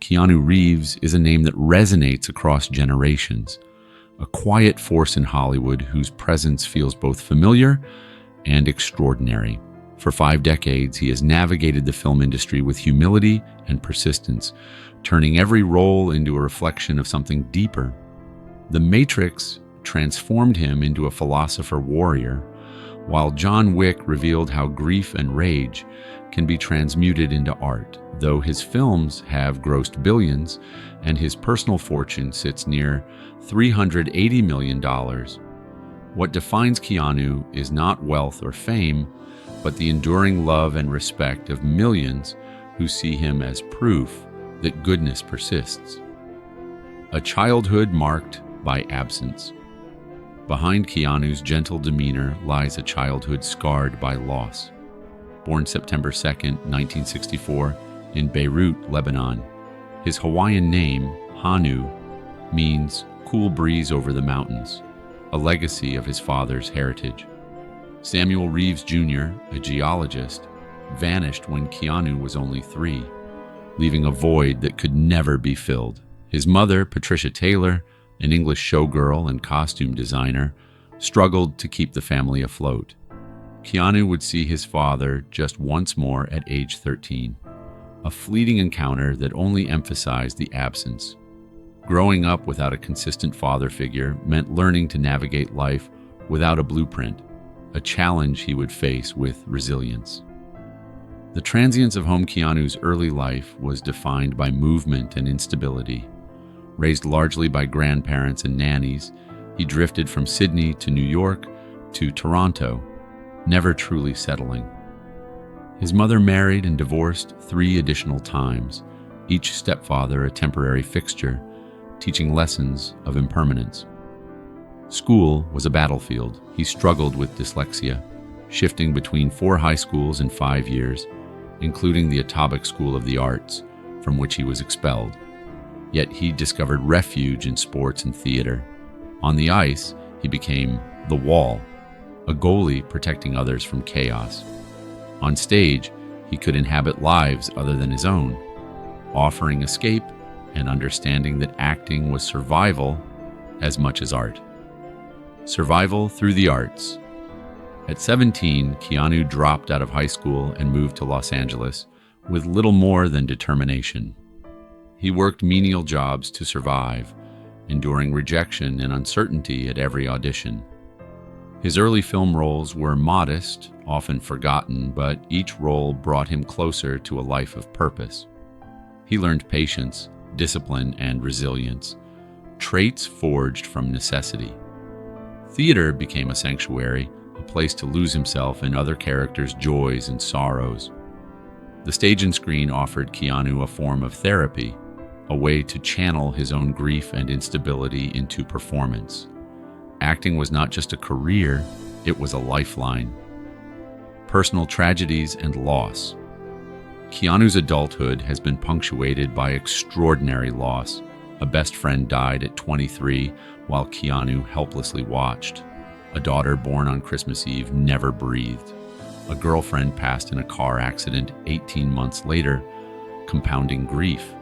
Keanu Reeves is a name that resonates across generations, a quiet force in Hollywood whose presence feels both familiar and extraordinary. For 5 decades, he has navigated the film industry with humility and persistence, turning every role into a reflection of something deeper. The Matrix transformed him into a philosopher warrior, while John Wick revealed how grief and rage can be transmuted into art. Though his films have grossed billions and his personal fortune sits near $380 million, what defines Keanu is not wealth or fame, but the enduring love and respect of millions who see him as proof that goodness persists. A childhood marked by absence. Behind Keanu's gentle demeanor lies a childhood scarred by loss. Born September 2, 1964, in Beirut, Lebanon, his Hawaiian name, Hanu, means cool breeze over the mountains, a legacy of his father's heritage. Samuel Reeves Jr., a geologist, vanished when Keanu was only 3, leaving a void that could never be filled. His mother, Patricia Taylor, an English showgirl and costume designer, struggled to keep the family afloat. Keanu would see his father just once more at age 13, a fleeting encounter that only emphasized the absence. Growing up without a consistent father figure meant learning to navigate life without a blueprint, a challenge he would face with resilience. The transience of home Keanu's early life was defined by movement and instability. Raised largely by grandparents and nannies, he drifted from Sydney to New York to Toronto, never truly settling. His mother married and divorced 3 additional times, each stepfather a temporary fixture, teaching lessons of impermanence. School was a battlefield. He struggled with dyslexia, shifting between 4 high schools in 5 years, including the Atobic School of the Arts, from which he was expelled. Yet he discovered refuge in sports and theater. On the ice, he became the Wall, a goalie protecting others from chaos. On stage, he could inhabit lives other than his own, offering escape and understanding that acting was survival as much as art. Survival through the arts. At 17, Keanu dropped out of high school and moved to Los Angeles with little more than determination. He worked menial jobs to survive, enduring rejection and uncertainty at every audition. His early film roles were modest, often forgotten, but each role brought him closer to a life of purpose. He learned patience, discipline, and resilience, traits forged from necessity. Theater became a sanctuary, a place to lose himself in other characters' joys and sorrows. The stage and screen offered Keanu a form of therapy, a way to channel his own grief and instability into performance. Acting was not just a career, it was a lifeline. Personal tragedies and loss. Keanu's adulthood has been punctuated by extraordinary loss. A best friend died at 23 while Keanu helplessly watched. A daughter born on Christmas Eve never breathed. A girlfriend passed in a car accident 18 months later, compounding grief.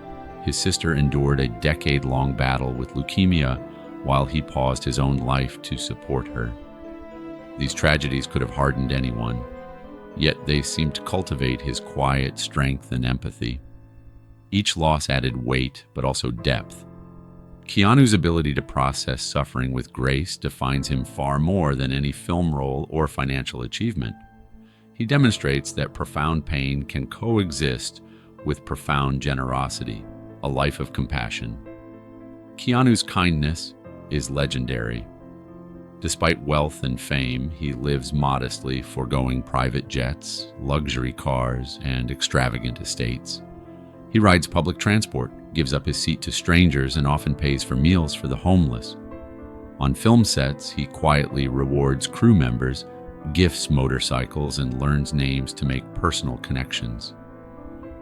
His sister endured a decade-long battle with leukemia while he paused his own life to support her. These tragedies could have hardened anyone, yet they seemed to cultivate his quiet strength and empathy. Each loss added weight, but also depth. Keanu's ability to process suffering with grace defines him far more than any film role or financial achievement. He demonstrates that profound pain can coexist with profound generosity, a life of compassion. Keanu's kindness is legendary. Despite wealth and fame, he lives modestly, foregoing private jets, luxury cars, and extravagant estates. He rides public transport, gives up his seat to strangers, and often pays for meals for the homeless. On film sets, he quietly rewards crew members, gifts motorcycles, and learns names to make personal connections.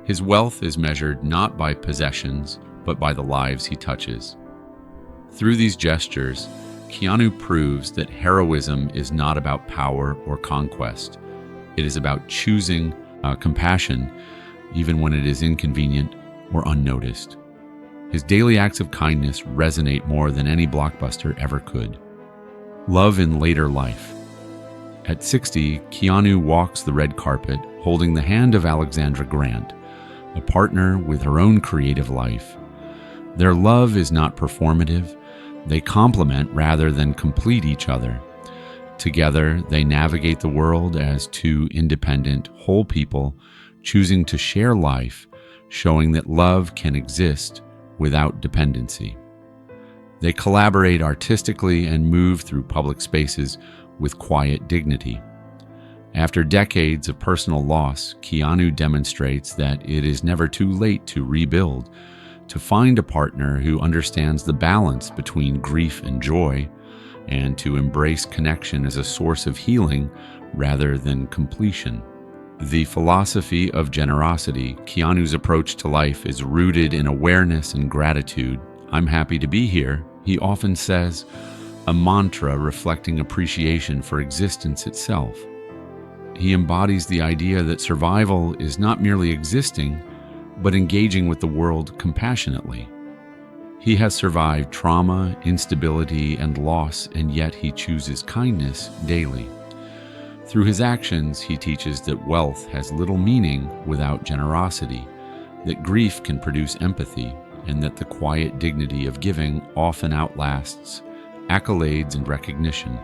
His wealth is measured not by possessions, but by the lives he touches. Through these gestures, Keanu proves that heroism is not about power or conquest. It is about choosing compassion, even when it is inconvenient or unnoticed. His daily acts of kindness resonate more than any blockbuster ever could. Love in later life. At 60, Keanu walks the red carpet holding the hand of Alexandra Grant, a partner with her own creative life. Their love is not performative. They complement rather than complete each other. Together, they navigate the world as two independent, whole people choosing to share life, showing that love can exist without dependency. They collaborate artistically and move through public spaces with quiet dignity. After decades of personal loss, Keanu demonstrates that it is never too late to rebuild, to find a partner who understands the balance between grief and joy, and to embrace connection as a source of healing rather than completion. The philosophy of generosity, Keanu's approach to life, is rooted in awareness and gratitude. "I'm happy to be here," he often says, a mantra reflecting appreciation for existence itself. He embodies the idea that survival is not merely existing, but engaging with the world compassionately. He has survived trauma, instability, and loss, and yet he chooses kindness daily. Through his actions, he teaches that wealth has little meaning without generosity, that grief can produce empathy, and that the quiet dignity of giving often outlasts accolades and recognition.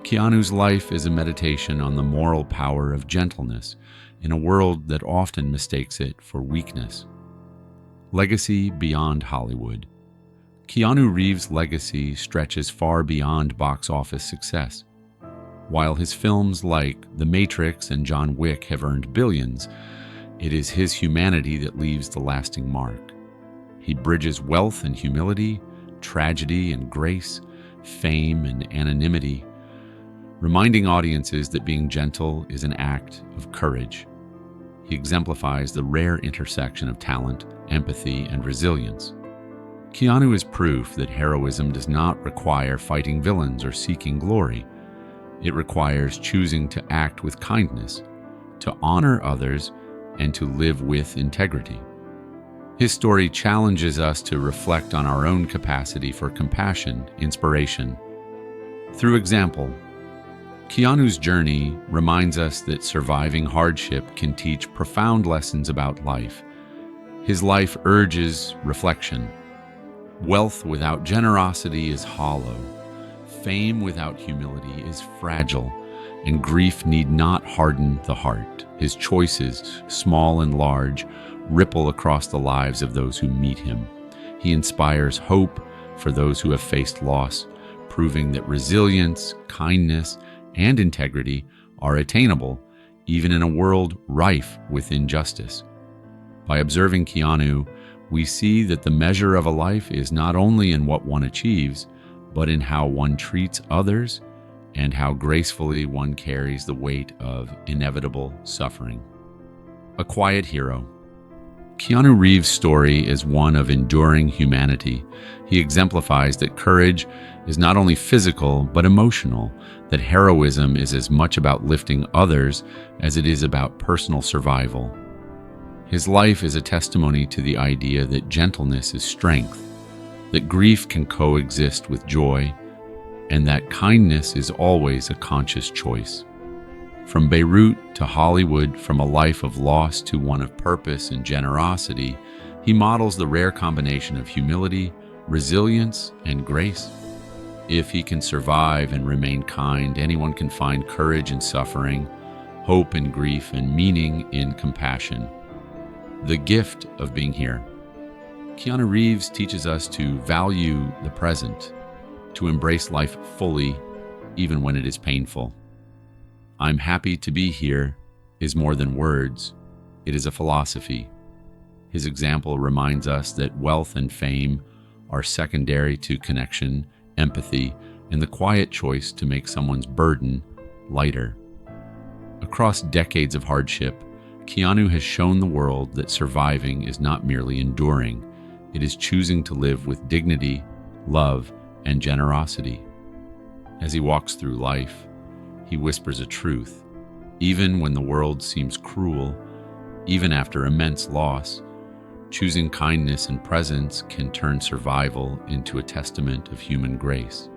Keanu's life is a meditation on the moral power of gentleness in a world that often mistakes it for weakness. Legacy beyond Hollywood. Keanu Reeves' legacy stretches far beyond box office success. While his films like The Matrix and John Wick have earned billions, it is his humanity that leaves the lasting mark. He bridges wealth and humility, tragedy and grace, fame and anonymity, reminding audiences that being gentle is an act of courage. He exemplifies the rare intersection of talent, empathy, and resilience. Keanu is proof that heroism does not require fighting villains or seeking glory. It requires choosing to act with kindness, to honor others, and to live with integrity. His story challenges us to reflect on our own capacity for compassion, inspiration. Through example, Keanu's journey reminds us that surviving hardship can teach profound lessons about life. His life urges reflection. Wealth without generosity is hollow. Fame without humility is fragile, and grief need not harden the heart. His choices, small and large, ripple across the lives of those who meet him. He inspires hope for those who have faced loss, proving that resilience, kindness, and integrity are attainable even in a world rife with injustice. By observing Keanu, we see that the measure of a life is not only in what one achieves, but in how one treats others and how gracefully one carries the weight of inevitable suffering. A quiet hero. Keanu Reeves' story is one of enduring humanity. He exemplifies that courage is not only physical, but emotional, that heroism is as much about lifting others as it is about personal survival. His life is a testimony to the idea that gentleness is strength, that grief can coexist with joy, and that kindness is always a conscious choice. From Beirut to Hollywood, from a life of loss to one of purpose and generosity, he models the rare combination of humility, resilience, and grace. If he can survive and remain kind, anyone can find courage in suffering, hope in grief, and meaning in compassion. The gift of being here. Keanu Reeves teaches us to value the present, to embrace life fully, even when it is painful. "I'm happy to be here" is more than words, it is a philosophy. His example reminds us that wealth and fame are secondary to connection, empathy, and the quiet choice to make someone's burden lighter. Across decades of hardship, Keanu has shown the world that surviving is not merely enduring, it is choosing to live with dignity, love, and generosity. As he walks through life, he whispers a truth. Even when the world seems cruel, even after immense loss, Choosing kindness and presence can turn survival into a testament of human grace.